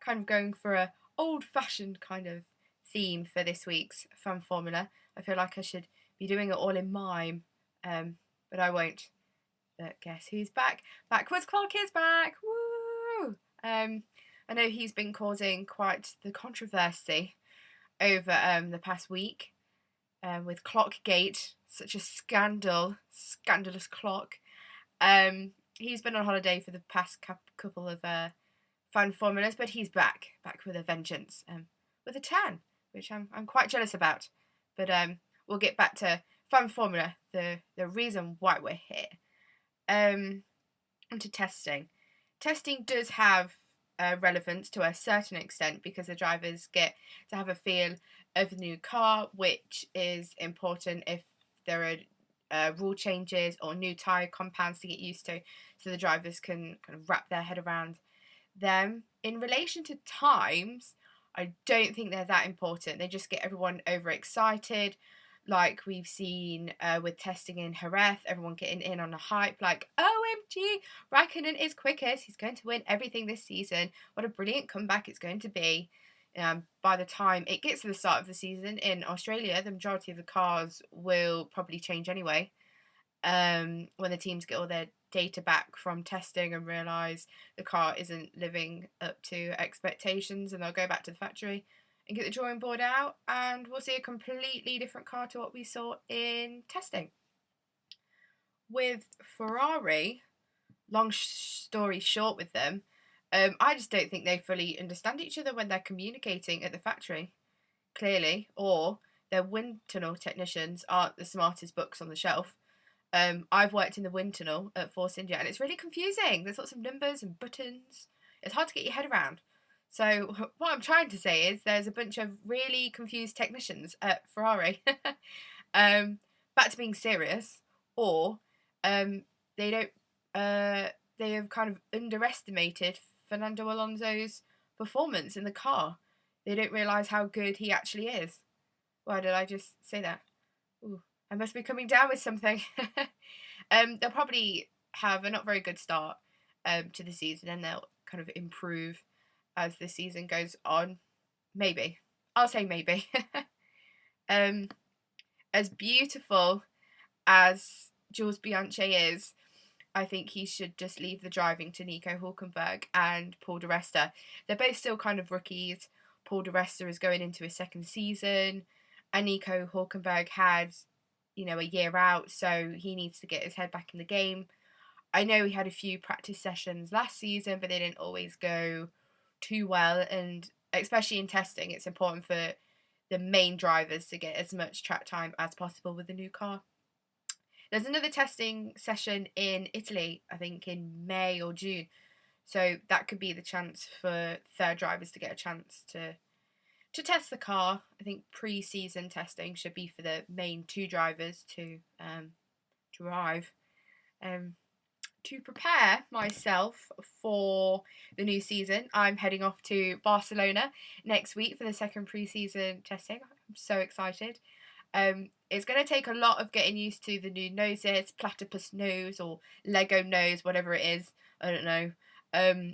kind of going for a old-fashioned kind of theme for this week's Fan Formula. I feel like I should be doing it all in mime, but I won't. But guess who's back? Backwards Clock is back! Woo! I know he's been causing quite the controversy over the past week with Clockgate, such a scandalous clock. He's been on holiday for the past couple of Fan Formulas, but he's back with a vengeance, with a tan, which I'm quite jealous about. But we'll get back to Fan Formula, the reason why we're here. Onto testing. Testing does have relevance to a certain extent because the drivers get to have a feel of the new car, which is important if there are rule changes or new tyre compounds to get used to, so the drivers can kind of wrap their head around them. In relation to times, I don't think they're that important. They just get everyone overexcited, like we've seen with testing in Jerez, everyone getting in on a hype, like, OMG, Raikkonen is quickest, he's going to win everything this season, what a brilliant comeback it's going to be. By the time it gets to the start of the season in Australia, the majority of the cars will probably change anyway. When the teams get all their data back from testing and realise the car isn't living up to expectations, and they'll go back to the factory and get the drawing board out, and we'll see a completely different car to what we saw in testing. With Ferrari, long story short with them, I just don't think they fully understand each other when they're communicating at the factory, clearly, or their wind tunnel technicians aren't the smartest books on the shelf. I've worked in the wind tunnel at Force India, and it's really confusing. There's lots of numbers and buttons. It's hard to get your head around. So what I'm trying to say is there's a bunch of really confused technicians at Ferrari. Back to being serious, or they don't. They have kind of underestimated Fernando Alonso's performance in the car. They don't realise how good he actually is. Why did I just say that? Ooh, I must be coming down with something. They'll probably have a not very good start to the season, and they'll kind of improve as the season goes on. Maybe. I'll say maybe. As beautiful as Jules Bianchi is, I think he should just leave the driving to Nico Hülkenberg and Paul di Resta. They're both still kind of rookies. Paul di Resta is going into his second season, and Nico Hülkenberg had, a year out, so he needs to get his head back in the game. I know he had a few practice sessions last season, but they didn't always go too well, and especially in testing, it's important for the main drivers to get as much track time as possible with the new car. There's another testing session in Italy, I think in May or June, so that could be the chance for third drivers to get a chance to test the car. I think pre-season testing should be for the main two drivers to drive. To prepare myself for the new season, I'm heading off to Barcelona next week for the second pre-season testing. I'm so excited. It's going to take a lot of getting used to the new noses, platypus nose or Lego nose, whatever it is. I don't know.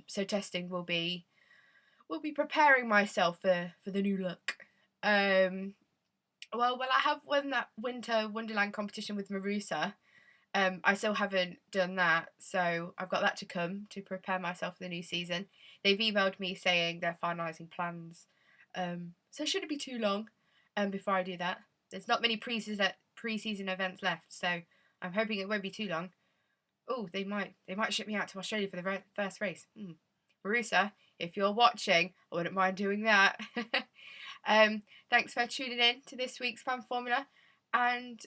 So testing will be preparing myself for the new look. Well, I have won that Winter Wonderland competition with Marussia. I still haven't done that, so I've got that to come to prepare myself for the new season. They've emailed me saying they're finalising plans, so it shouldn't be too long before I do that. There's not many pre-season events left, so I'm hoping it won't be too long. Oh, they might ship me out to Australia for the first race. Marussia, if you're watching, I wouldn't mind doing that. Thanks for tuning in to this week's Fan Formula, and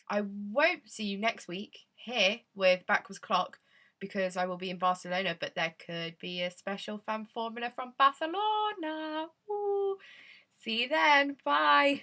I won't see you next week here with Backwards Clock because I will be in Barcelona, but there could be a special Fan Formula from Barcelona. Ooh. See you then. Bye.